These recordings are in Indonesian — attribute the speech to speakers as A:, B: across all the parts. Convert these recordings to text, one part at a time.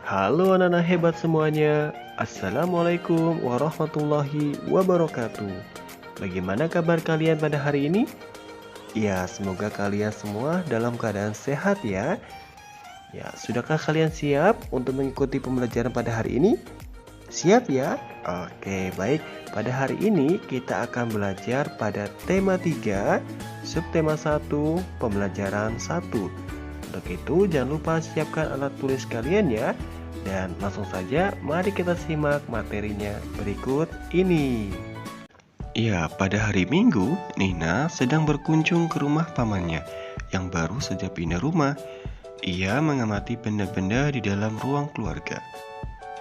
A: Halo anak-anak hebat semuanya. Assalamualaikum warahmatullahi wabarakatuh. Bagaimana kabar kalian pada hari ini? Ya, semoga kalian semua dalam keadaan sehat ya. Ya, sudahkah kalian siap untuk mengikuti pembelajaran pada hari ini? Siap ya? Oke, baik. Pada hari ini kita akan belajar pada tema 3, subtema 1, pembelajaran 1. Untuk itu, jangan lupa siapkan alat tulis kalian ya. Dan langsung saja, mari kita simak materinya berikut ini. Ya, pada hari Minggu, Nina sedang berkunjung ke rumah pamannya yang baru saja pindah rumah. Ia mengamati benda-benda di dalam ruang keluarga.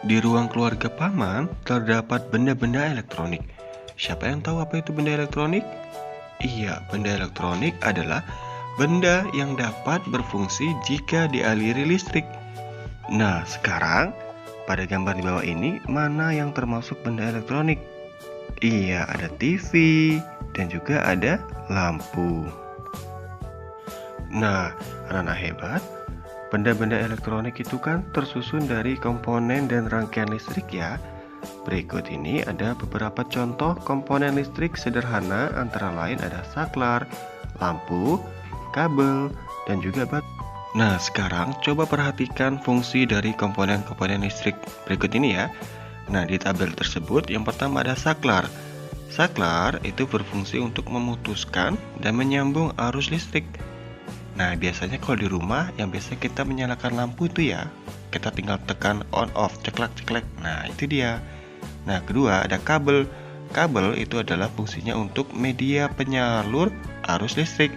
A: Di ruang keluarga paman terdapat benda-benda elektronik. Siapa yang tahu apa itu benda elektronik? Iya, benda elektronik adalah benda yang dapat berfungsi jika dialiri listrik. Nah, sekarang pada gambar di bawah ini, mana yang termasuk benda elektronik? Iya, ada TV dan juga ada lampu. Nah, anak-anak hebat, benda-benda elektronik itu kan tersusun dari komponen dan rangkaian listrik ya. Berikut ini ada beberapa contoh komponen listrik sederhana, antara lain ada saklar, lampu, kabel, dan juga baterai. Nah, sekarang coba perhatikan fungsi dari komponen-komponen listrik berikut ini ya. Nah, di tabel tersebut yang pertama ada saklar. Saklar itu berfungsi untuk memutuskan dan menyambung arus listrik. Nah, biasanya kalau di rumah yang biasa kita menyalakan lampu itu ya, kita tinggal tekan on off, ceklek-ceklek. Nah, itu dia. Nah, kedua ada kabel. Kabel itu adalah fungsinya untuk media penyalur arus listrik.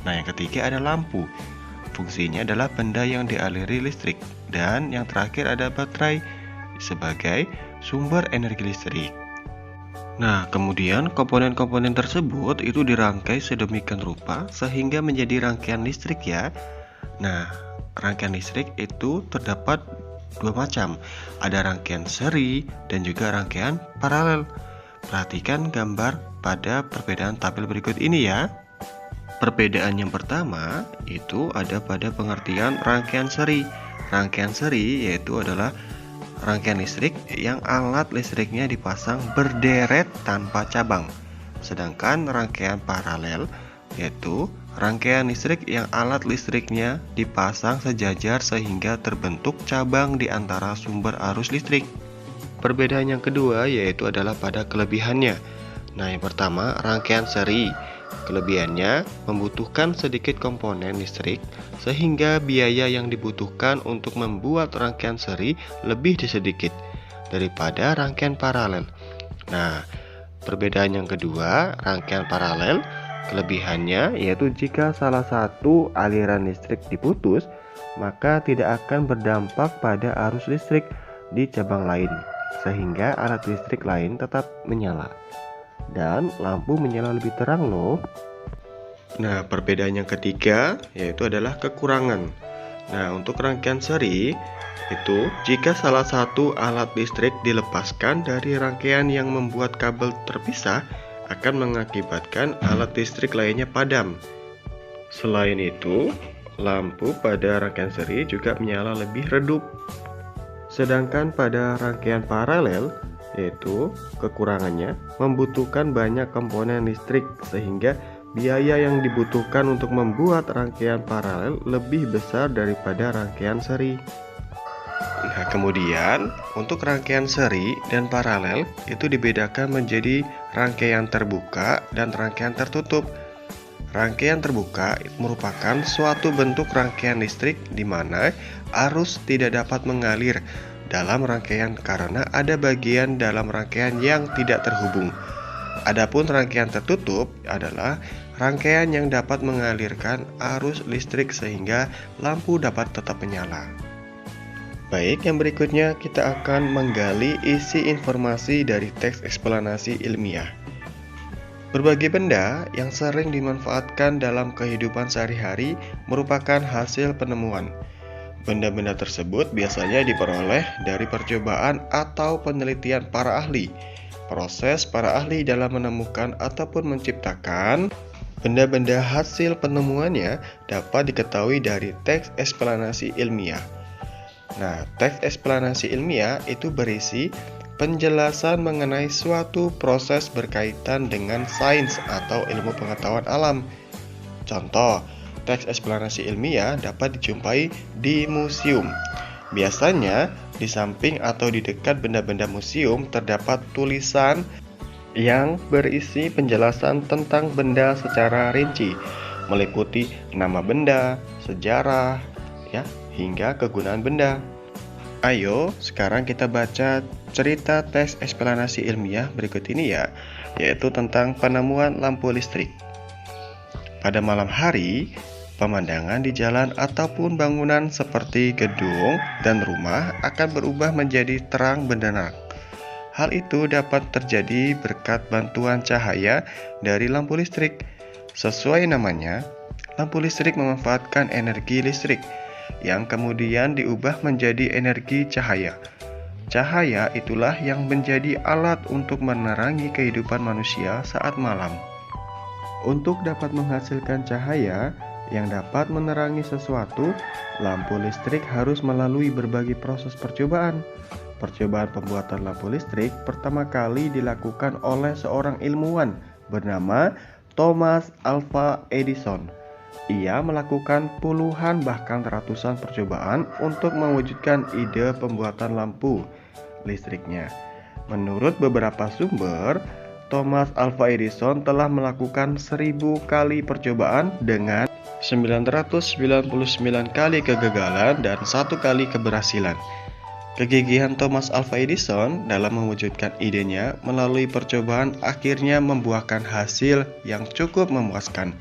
A: Nah, yang ketiga ada lampu. Fungsinya adalah benda yang dialiri listrik. Dan yang terakhir ada baterai sebagai sumber energi listrik. Nah, kemudian komponen-komponen tersebut itu dirangkai sedemikian rupa sehingga menjadi rangkaian listrik ya. Nah, rangkaian listrik itu terdapat dua macam. Ada rangkaian seri dan juga rangkaian paralel. Perhatikan gambar pada perbedaan tabel berikut ini ya. Perbedaan yang pertama itu ada pada pengertian rangkaian seri. Rangkaian seri yaitu adalah rangkaian listrik yang alat listriknya dipasang berderet tanpa cabang. Sedangkan rangkaian paralel yaitu rangkaian listrik yang alat listriknya dipasang sejajar sehingga terbentuk cabang di antara sumber arus listrik. Perbedaan yang kedua yaitu adalah pada kelebihannya. Nah, yang pertama rangkaian seri. Kelebihannya membutuhkan sedikit komponen listrik sehingga biaya yang dibutuhkan untuk membuat rangkaian seri lebih sedikit daripada rangkaian paralel. Nah, perbedaan yang kedua, rangkaian paralel, kelebihannya yaitu jika salah satu aliran listrik diputus, maka tidak akan berdampak pada arus listrik di cabang lain, sehingga alat listrik lain tetap menyala. Dan lampu menyala lebih terang loh. Nah, perbedaan yang ketiga yaitu adalah kekurangan. Nah, untuk rangkaian seri itu jika salah satu alat listrik dilepaskan dari rangkaian yang membuat kabel terpisah akan mengakibatkan alat listrik lainnya padam. Selain itu, lampu pada rangkaian seri juga menyala lebih redup. Sedangkan pada rangkaian paralel yaitu kekurangannya membutuhkan banyak komponen listrik sehingga biaya yang dibutuhkan untuk membuat rangkaian paralel lebih besar daripada rangkaian seri. Nah, kemudian untuk rangkaian seri dan paralel itu dibedakan menjadi rangkaian terbuka dan rangkaian tertutup. Rangkaian terbuka merupakan suatu bentuk rangkaian listrik di mana arus tidak dapat mengalir dalam rangkaian karena ada bagian dalam rangkaian yang tidak terhubung. Adapun rangkaian tertutup adalah rangkaian yang dapat mengalirkan arus listrik sehingga lampu dapat tetap menyala. Baik, yang berikutnya kita akan menggali isi informasi dari teks eksplanasi ilmiah. Berbagai benda yang sering dimanfaatkan dalam kehidupan sehari-hari merupakan hasil penemuan. Benda-benda tersebut biasanya diperoleh dari percobaan atau penelitian para ahli. Proses para ahli dalam menemukan ataupun menciptakan benda-benda hasil penemuannya dapat diketahui dari teks eksplanasi ilmiah. Nah, teks eksplanasi ilmiah itu berisi penjelasan mengenai suatu proses berkaitan dengan sains atau ilmu pengetahuan alam. Contoh, teks eksplanasi ilmiah dapat dijumpai di museum. Biasanya, di samping atau di dekat benda-benda museum terdapat tulisan yang berisi penjelasan tentang benda secara rinci, meliputi nama benda, sejarah, hingga kegunaan benda. Ayo, sekarang kita baca cerita teks eksplanasi ilmiah berikut ini ya, yaitu tentang penemuan lampu listrik. Pada malam hari, pemandangan di jalan ataupun bangunan seperti gedung dan rumah akan berubah menjadi terang benderang. Hal itu dapat terjadi berkat bantuan cahaya dari lampu listrik. Sesuai namanya, lampu listrik memanfaatkan energi listrik yang kemudian diubah menjadi energi cahaya. Cahaya itulah yang menjadi alat untuk menerangi kehidupan manusia saat malam. Untuk dapat menghasilkan cahaya yang dapat menerangi sesuatu, lampu listrik harus melalui berbagai proses percobaan. Percobaan pembuatan lampu listrik pertama kali dilakukan oleh seorang ilmuwan bernama Thomas Alva Edison. Ia melakukan puluhan bahkan ratusan percobaan untuk mewujudkan ide pembuatan lampu listriknya. Menurut beberapa sumber, Thomas Alva Edison telah melakukan 1000 kali percobaan dengan 999 kali kegagalan dan 1 kali keberhasilan. Kegigihan Thomas Alva Edison dalam mewujudkan idenya melalui percobaan akhirnya membuahkan hasil yang cukup memuaskan.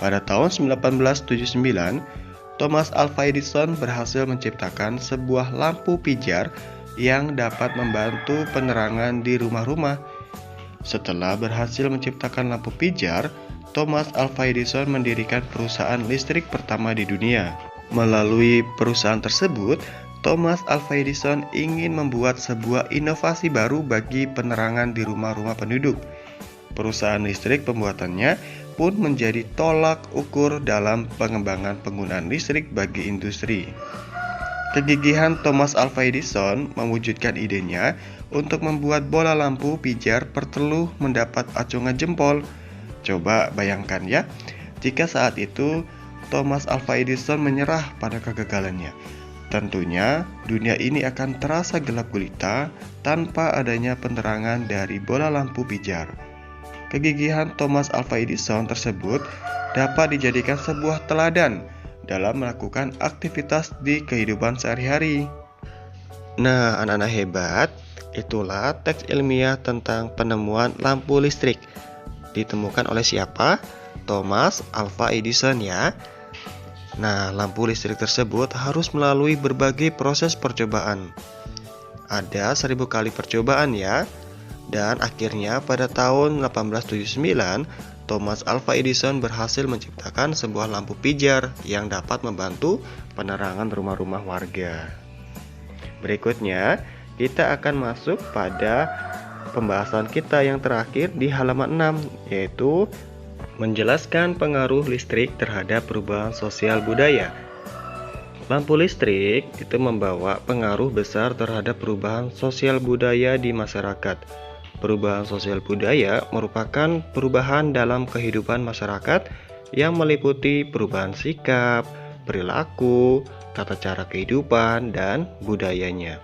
A: Pada tahun 1879, Thomas Alva Edison berhasil menciptakan sebuah lampu pijar yang dapat membantu penerangan di rumah-rumah. Setelah berhasil menciptakan lampu pijar, Thomas Alva Edison mendirikan perusahaan listrik pertama di dunia. Melalui perusahaan tersebut, Thomas Alva Edison ingin membuat sebuah inovasi baru bagi penerangan di rumah-rumah penduduk. Perusahaan listrik pembuatannya pun menjadi tolak ukur dalam pengembangan penggunaan listrik bagi industri. Kegigihan Thomas Alva Edison mewujudkan idenya untuk membuat bola lampu pijar perlu mendapat acungan jempol. Coba bayangkan ya, jika saat itu Thomas Alva Edison menyerah pada kegagalannya. Tentunya dunia ini akan terasa gelap gulita tanpa adanya penerangan dari bola lampu pijar. Kegigihan Thomas Alva Edison tersebut dapat dijadikan sebuah teladan dalam melakukan aktivitas di kehidupan sehari-hari. Nah, anak-anak hebat, itulah teks ilmiah tentang penemuan lampu listrik. Ditemukan oleh siapa? Thomas Alva Edison ya. Nah, lampu listrik tersebut harus melalui berbagai proses percobaan. Ada 1000 kali percobaan ya. Dan akhirnya pada tahun 1879, Thomas Alva Edison berhasil menciptakan sebuah lampu pijar yang dapat membantu penerangan rumah-rumah warga. Berikutnya, kita akan masuk pada pembahasan kita yang terakhir di halaman 6, yaitu menjelaskan pengaruh listrik terhadap perubahan sosial budaya. Lampu listrik itu membawa pengaruh besar terhadap perubahan sosial budaya di masyarakat. Perubahan sosial budaya merupakan perubahan dalam kehidupan masyarakat yang meliputi perubahan sikap, perilaku, tata cara kehidupan, dan budayanya.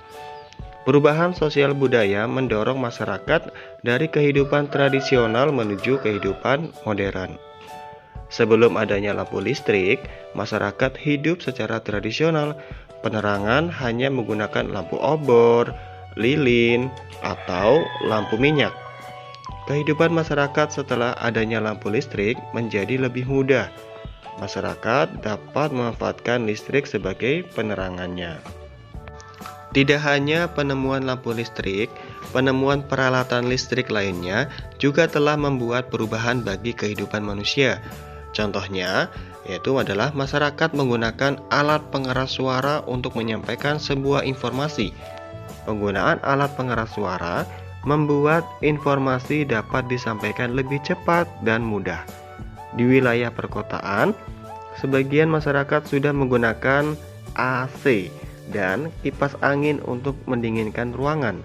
A: Perubahan sosial budaya mendorong masyarakat dari kehidupan tradisional menuju kehidupan modern. Sebelum adanya lampu listrik, masyarakat hidup secara tradisional. Penerangan hanya menggunakan lampu obor, lilin, atau lampu minyak. Kehidupan masyarakat setelah adanya lampu listrik menjadi lebih mudah. Masyarakat dapat memanfaatkan listrik sebagai penerangannya. Tidak hanya penemuan lampu listrik, penemuan peralatan listrik lainnya juga telah membuat perubahan bagi kehidupan manusia. Contohnya, yaitu adalah masyarakat menggunakan alat pengeras suara untuk menyampaikan sebuah informasi. Penggunaan alat pengeras suara membuat informasi dapat disampaikan lebih cepat dan mudah. Di wilayah perkotaan, sebagian masyarakat sudah menggunakan AC dan kipas angin untuk mendinginkan ruangan.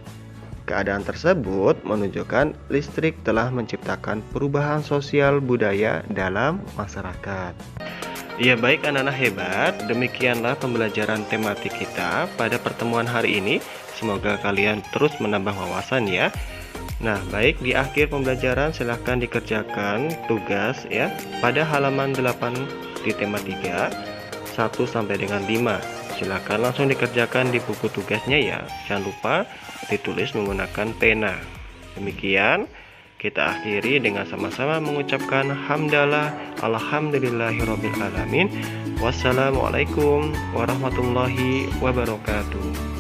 A: Keadaan tersebut menunjukkan listrik telah menciptakan perubahan sosial budaya dalam masyarakat. Ya baik anak-anak hebat, demikianlah pembelajaran tematik kita pada pertemuan hari ini. Semoga kalian terus menambah wawasan ya. Nah baik, di akhir pembelajaran silahkan dikerjakan tugas ya pada halaman 8 di tema 3, 1 sampai dengan 5. Silakan langsung dikerjakan di buku tugasnya ya. Jangan lupa ditulis menggunakan pena. Demikian kita akhiri dengan sama-sama mengucapkan hamdalah alhamdulillahirabbil alamin. Wassalamualaikum warahmatullahi wabarakatuh.